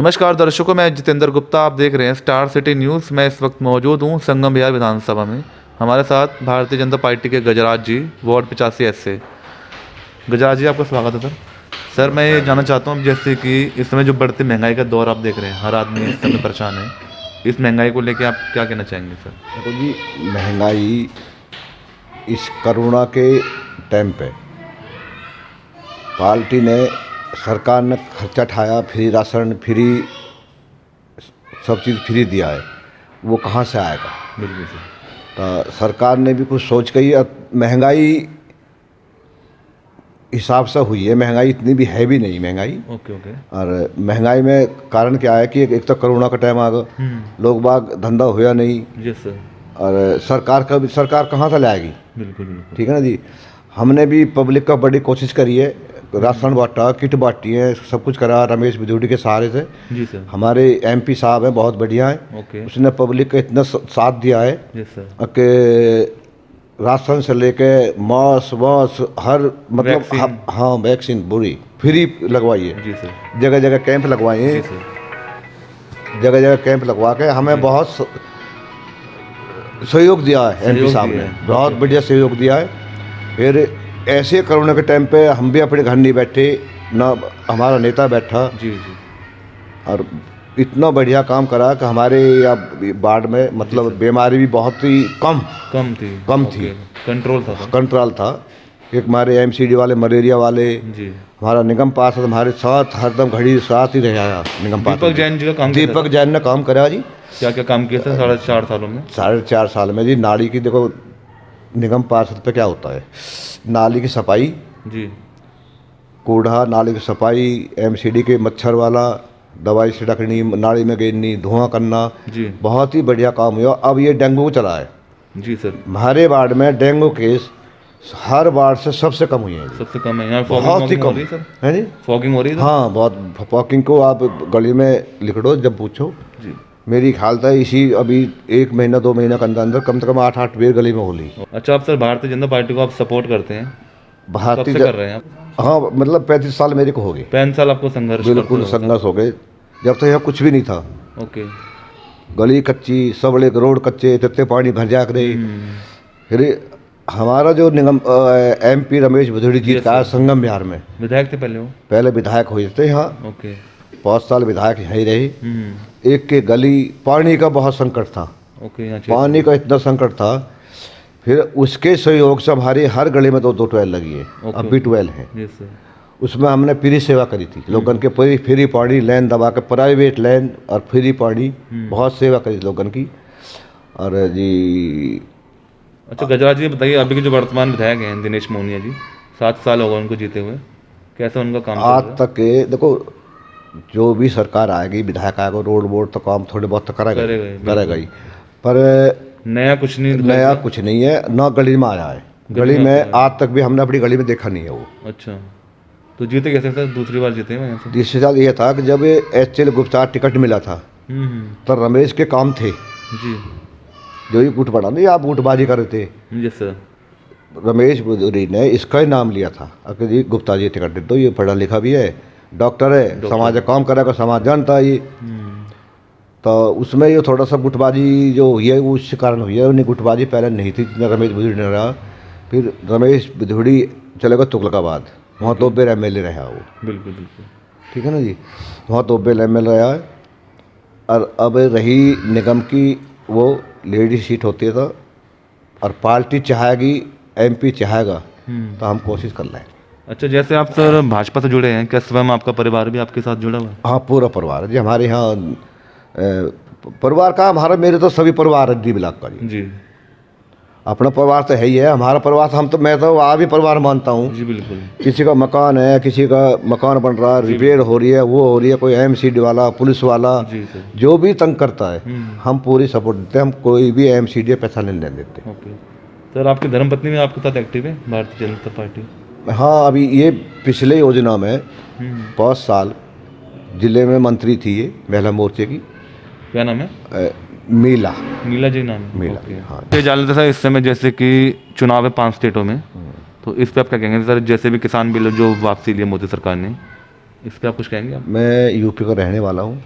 नमस्कार दर्शकों, मैं जितेंद्र गुप्ता। आप देख रहे हैं स्टार सिटी न्यूज़। मैं इस वक्त मौजूद हूं संगम बिहार विधानसभा में। हमारे साथ भारतीय जनता पार्टी के गजराज जी, वार्ड 85 से। गजराज जी, आपका स्वागत है सर। सर, मैं ये जानना चाहता हूँ, जैसे कि इस समय जो बढ़ती महंगाई का दौर आप देख रहे हैं, हर आदमी इस समय परेशान है। इस महंगाई को लेकर आप क्या कहना चाहेंगे सर? देखो जी, महंगाई इस कोरोना के टाइम पे पार्टी ने, सरकार ने खर्चा उठाया, फ्री राशन, फ्री सब चीज़ फ्री दिया है। वो कहाँ से आएगा? बिल्कुल सर। तो सरकार ने भी कुछ सोच के ही, महंगाई हिसाब से हुई है। महंगाई इतनी भी है भी नहीं महंगाई। Okay okay. और महंगाई में कारण क्या है कि एक तो कोरोना का टाइम आ गया, लोग बाग धंधा हुआ नहीं। जी सर। और सरकार कहाँ से लाएगी? बिल्कुल बिल्कुल। ठीक है ना जी। हमने भी पब्लिक का बड़ी कोशिश करी है, राशन बांटा, किट बांटी है, सब कुछ करा रमेश बिधूड़ी के सहारे से। जी सर। हमारे एमपी साहब हैं, बहुत बढ़िया हैं। ओके। उसने पब्लिक का इतना साथ दिया है जी सर। कि राशन से लेके मास्क वास हर मतलब वैक्सीन। हाँ, वैक्सीन बुरी फ्री लगवाई है। जी सर। जगह जगह कैंप लगवाए जी हैं, सर। जगह जगह कैंप लगवा के हमें बहुत सहयोग दिया है। एमपी सहयोग साहब दिया ने है। बहुत ओके। बढ़िया सहयोग दिया है। फिर ऐसे कोरोना के टाइम पे हम भी अपने घर नहीं बैठे, ना हमारा नेता बैठा, जी जी। और इतना बढ़िया काम करा कि हमारे या वार्ड में मतलब सर। बीमारी भी बहुत ही कम थी। कम ओके। थी, कंट्रोल था सर। कंट्रोल था। एक हमारे एमसीडी वाले, मलेरिया वाले, जी। हमारा निगम पार्षद हमारे साथ हरदम घड़ी साथ ही रहा। निगम दीपक पार्षद जैन जी का काम कैसा दीपक था? जैन ने काम करा जी। क्या क्या काम किया सर 4.5 सालों में? 4.5 साल में जी, नाली की देखो, निगम पार्षद पे क्या होता है, नाली की सफाई, जी। कूड़ा नाली की सफाई, एमसीडी के मच्छर वाला दवाई छिड़कनी, नाली में गिरनी, धुआं करना, जी। बहुत ही बढ़िया काम हुआ। अब ये डेंगू चला है जी सर। हमारे वार्ड में। डेंगू केस हर वार्ड से सबसे कम हुए हैं जी। सबसे कम है यहाँ। बहुत ही फॉगिंग हो कम रही है सर? है जी। फॉगिंग हो रही है सर? हाँ, बहुत फॉगिंग को आप गली में लिख दो, जब पूछो। जी। मेरी ख्याल था इसी अभी 1 महीना 2 महीना के अंदर अंदर कम से कम 8-8 बेर गली में होली। अच्छा, आप सर भारतीय जनता पार्टी को आप सपोर्ट करते हैं? कब से कर रहे हैं आप? हाँ, मतलब 35 साल मेरे को हो गए। 35 साल आपको संघर्ष करते बिल्कुल हुए सर? संघर्ष हो गए। जब तक यहाँ कुछ भी नहीं था, ओके। गली कच्ची, सबले रोड कच्चे, तत्ते पानी भर जा करे। फिर हमारा जो निगम एमपी रमेश बिधूड़ी जीत का संगम बिहार में, विधायक थे पहले वो? पहले विधायक हुए थे यहाँ। ओके। 5 साल विधायक यहाँ ही रहे। एक के गली पानी का बहुत संकट था। ओके। यहाँ पानी का इतना संकट था, फिर उसके सहयोग से हमारी हर गली में 2-2 ट्वेल लगी है। अब भी ट्वेल है। जी सर। उसमें हमने फ्री सेवा करी थी लोगन के, पूरी फ्री पानी लाइन दबा के, प्राइवेट लाइन और फ्री पानी, बहुत सेवा करी लोगन की। और जी, अच्छा गजराज जी, बताइए अभी के जो वर्तमान विधायक हैं दिनेश मोहनिया जी, 7 साल हो गए उनको जीते हुए, कैसा उनका काम चल आज रहा है? तक के देखो, जो भी सरकार आएगी, विधायक आएगा, रोड बोर्ड तो काम थोड़े बहुत तो करेगा ही। पर नया कुछ नहीं दिखा नया दिया? कुछ नहीं है ना, गली में आया है। गली में आज तक भी हमने अपनी गली में देखा नहीं है वो। अच्छा, तो जीते कैसे सर? दूसरी बार जीते हैं यहाँ से? तीसरे साल ये था कि जब एचएल गुप्ता टिकट मिला था, तो रमेश के काम थे जी। जो ये गुट बड़ा नहीं, आप गुटबाजी कर रहे थे। जी सर। रमेश बिधूड़ी ने इसका ही नाम लिया था, अगर जी गुप्ता जी टिकट दे दो, ये पढ़ा लिखा भी है, डॉक्टर है, समाज का काम करेगा, समाज जानता है ये। तो उसमें ये थोड़ा सा गुटबाजी जो हुई है वो उसके कारण हुई है। उन्हें गुटबाजी पहले नहीं थी जितना रमेश बिधूड़ी ने रहा। फिर रमेश बिधूड़ी चलेगा तुगलकाबाद, वहाँ 2 बार एमएलए रहा वो। बिल्कुल बिल्कुल। ठीक है ना जी, वहाँ 2 बार एमएलए रहा है। और अब रही निगम की, वो लेडी सीट होती है, तो और पार्टी चाहेगी, एमपी चाहेगा, तो हम कोशिश कर लें। अच्छा, जैसे आप सर भाजपा से जुड़े हैं, क्या स्वयं आपका परिवार भी आपके साथ जुड़ा हुआ है? हाँ, पूरा परिवार है जी हमारे यहाँ। परिवार का हमारा, मेरे तो सभी परिवार है डी ब्लॉक का जी। जी अपना परिवार तो है ही है हमारा परिवार। तो हम तो, मैं तो वहाँ भी परिवार मानता हूँ। जी बिल्कुल। किसी का मकान है, किसी का मकान बन रहा है, रिपेयर हो रही है, वो हो रही है, कोई एमसीडी वाला, पुलिस वाला, जी सर। जो भी तंग करता है, हम पूरी सपोर्ट देते हैं। हम कोई भी एमसीडी पैसा नहीं लेने देते। ओके सर, आपकी धर्मपत्नी भी आपके साथ एक्टिव है भारतीय जनता पार्टी? हाँ, अभी ये पिछले योजना में 5 साल जिले में मंत्री थी ये, महिला मोर्चे की। क्या नाम है? मीला मीला जी नाम है? मीला। ओके। हाँ, ये जान लेते सर, इस समय जैसे कि चुनाव है 5 स्टेटों में, तो इस पे आप क्या कहेंगे सर? जैसे भी किसान बिल जो वापसी लिए मोदी सरकार ने, इस पे आप कुछ कहेंगे आप? मैं यूपी का रहने वाला हूँ।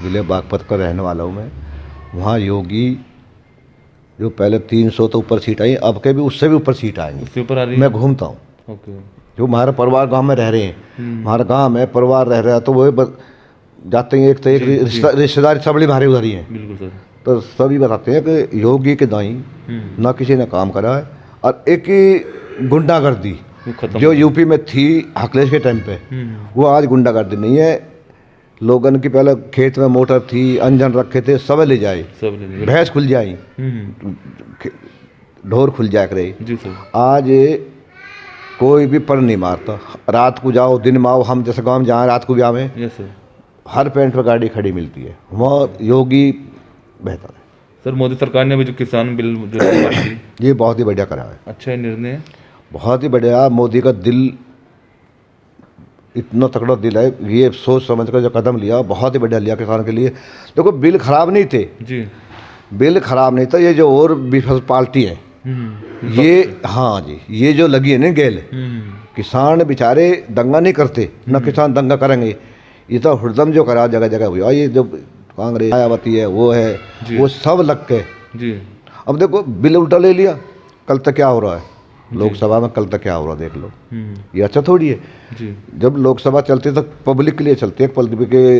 जिले बागपत का रहने वाला हूँ मैं। वहाँ योगी जो पहले 300 तो ऊपर सीट आई, अब के भी उससे भी ऊपर सीट आएंगी। उसके ऊपर आ रही है। मैं घूमता हूँ, ओके। जो हमारा परिवार गांव में रह रहे हैं, हमारा गांव में परिवार रह रहा है, तो वो जाते हैं एक तो एक रिश्तेदारी सबड़ी भारी उधर ही है। बिल्कुल सर। तो सभी बताते हैं कि योगी के दाई ना किसी ने काम करा है, और एक ही गुंडागर्दी वो खत्म जो यूपी में थी अखिलेश के टाइम पे, वो आज गुंडागर्दी नहीं है। लोगन की पहले खेत में मोटर थी, अंजन रखे थे, सब ले जाए, सब ले लिए। भैंस खुल जाई, ढोर खुल जाए करे। जी सर। आज कोई भी पर नहीं मारता, रात को जाओ दिन में आओ, हम जैसे गाँव में जहाँ रात को भी आवे, यस सर। हर पॉइंट पर गाड़ी खड़ी मिलती है। वहाँ योगी बेहतर है। सर मोदी सरकार ने अभी जो किसान बिल जो पास की, ये बहुत ही बढ़िया करा है, अच्छा निर्णय है। बहुत ही बढ़िया। मोदी का दिल इतना तगड़ा दिल है, ये सोच समझ कर जो कदम लिया बहुत ही बढ़िया लिया किसान के लिए। देखो बिल खराब नहीं थे जी। बिल खराब नहीं था। ये जो और विपक्ष पार्टी है ये, हाँ जी, ये जो लगी है ना गेल, किसान बेचारे दंगा नहीं करते, ना किसान दंगा करेंगे। ये तो हुड़दम जो करा जगह जगह हुआ, ये जो कांग्रेस मायावती है वो है, वो सब लग के। जी। अब देखो बिल उल्टा ले लिया, कल तक क्या हो रहा है लोकसभा में, कल तक क्या हो रहा है देख लो। ये अच्छा थोड़ी है। जी। जब लोकसभा चलती है तो पब्लिक के लिए चलती है, पब्लिक के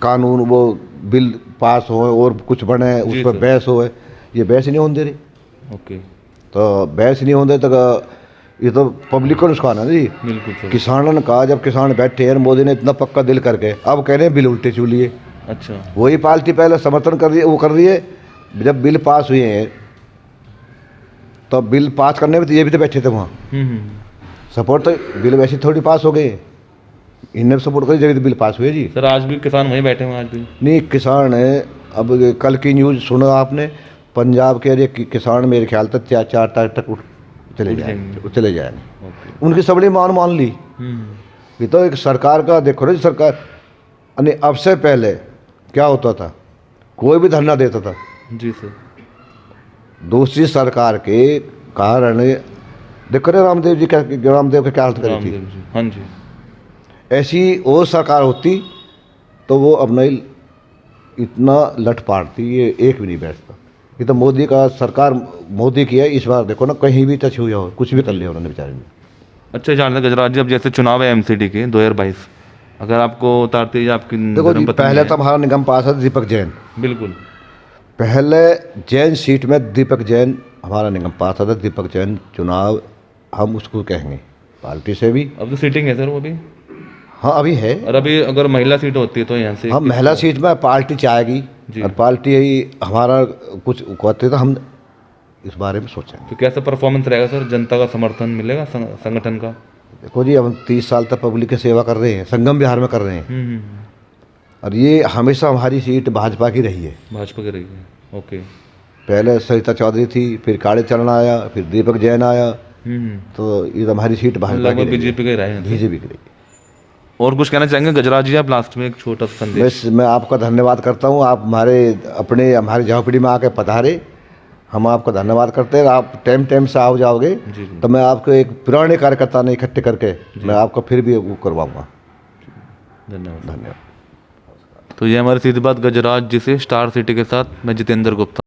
कानून वो बिल पास हो और कुछ बने उस पर बहस हो। ये बहस ही नहीं होने दे रही। ओके। तो बहस नहीं होने तो ये तो पब्लिक को नुकसान है ना जी। बिल्कुल सर। किसानों ने कहा, जब किसान बैठे हैं, मोदी ने इतना पक्का दिल करके, अब कह रहे हैं बिल उल्टे चूलिए। अच्छा। वही पार्टी पहले समर्थन कर रही है, वो कर रही है। जब बिल पास हुए हैं तो बिल पास करने में तो ये भी तो बैठे थे वहाँ, सपोर्ट तो बिल वैसे थोड़ी पास हो गए, इनने सपोर्ट करी जगह तो बिल पास हुए जी। सर आज भी किसान वहीं बैठे हैं आज भी। नहीं किसान है, अब कल की न्यूज़ सुना आपने, पंजाब के अरे किसान मेरे ख्याल तक 4 तारीख तक चले जाएंगे। उनकी सबड़ी मान ली। ये तो एक सरकार का देखो ना, सरकार यानी अब से पहले क्या होता था, कोई भी धरना देता था। जी सर। दूसरी सरकार के कारण देखो ना रामदेव जी का, रामदेव का क्या हालत करी थी। हाँ जी। ऐसी और सरकार होती तो वो अब नहीं इतना लट पाटती, ये एक भी नहीं बैठता। ये तो मोदी का सरकार, मोदी की है। इस बार देखो ना कहीं भी टच हुआ हो, कुछ भी कर लिया उन्होंने बेचारे ने। अच्छा जानते गजराज जी, अब जैसे चुनाव है एमसीडी के 2022, अगर आपको उतारते ही आपकी देखो जी, धर्मपत्नी पहले है। तो हमारा निगम पास है दीपक जैन। बिल्कुल। पहले जैन सीट में दीपक जैन हमारा निगम पास था। दीपक जैन चुनाव हम उसको कहेंगे पार्टी से भी। अब तो सीटिंग है सर वो भी। हाँ अभी है। और अभी अगर महिला सीट होती है तो यहाँ से हम महिला सीट में पार्टी चाहेगी, और पार्टी यही हमारा कुछ कहते तो हम इस बारे में सोचेंगे। तो कैसा परफॉर्मेंस रहेगा सर, जनता का समर्थन मिलेगा संगठन का? देखो जी, हम 30 साल तक पब्लिक की सेवा कर रहे हैं, संगम बिहार में कर रहे हैं, और ये हमेशा हमारी सीट भाजपा की रही है। भाजपा की रही है। ओके। पहले सरिता चौधरी थी, फिर काले चरण आया, फिर दीपक जैन आया, तो ये तो हमारी सीट भाजपा की बीजेपी की रही है। बीजेपी की रही है। और कुछ कहना चाहेंगे गजराज जी आप लास्ट में एक छोटा सा संदेश? मैं आपका धन्यवाद करता हूँ, आप हमारी झोंपड़ी में आके पधारे, हम आपका धन्यवाद करते हैं। आप टाइम से आओ जाओगे तो मैं आपको एक पुराने कार्यकर्ता ने इकट्ठे करके मैं आपको फिर भी वो करवाऊँगा। धन्यवाद। तो ये हमारी सीधी बात गजराज जी से, स्टार सिटी के साथ मैं जितेंद्र गुप्ता।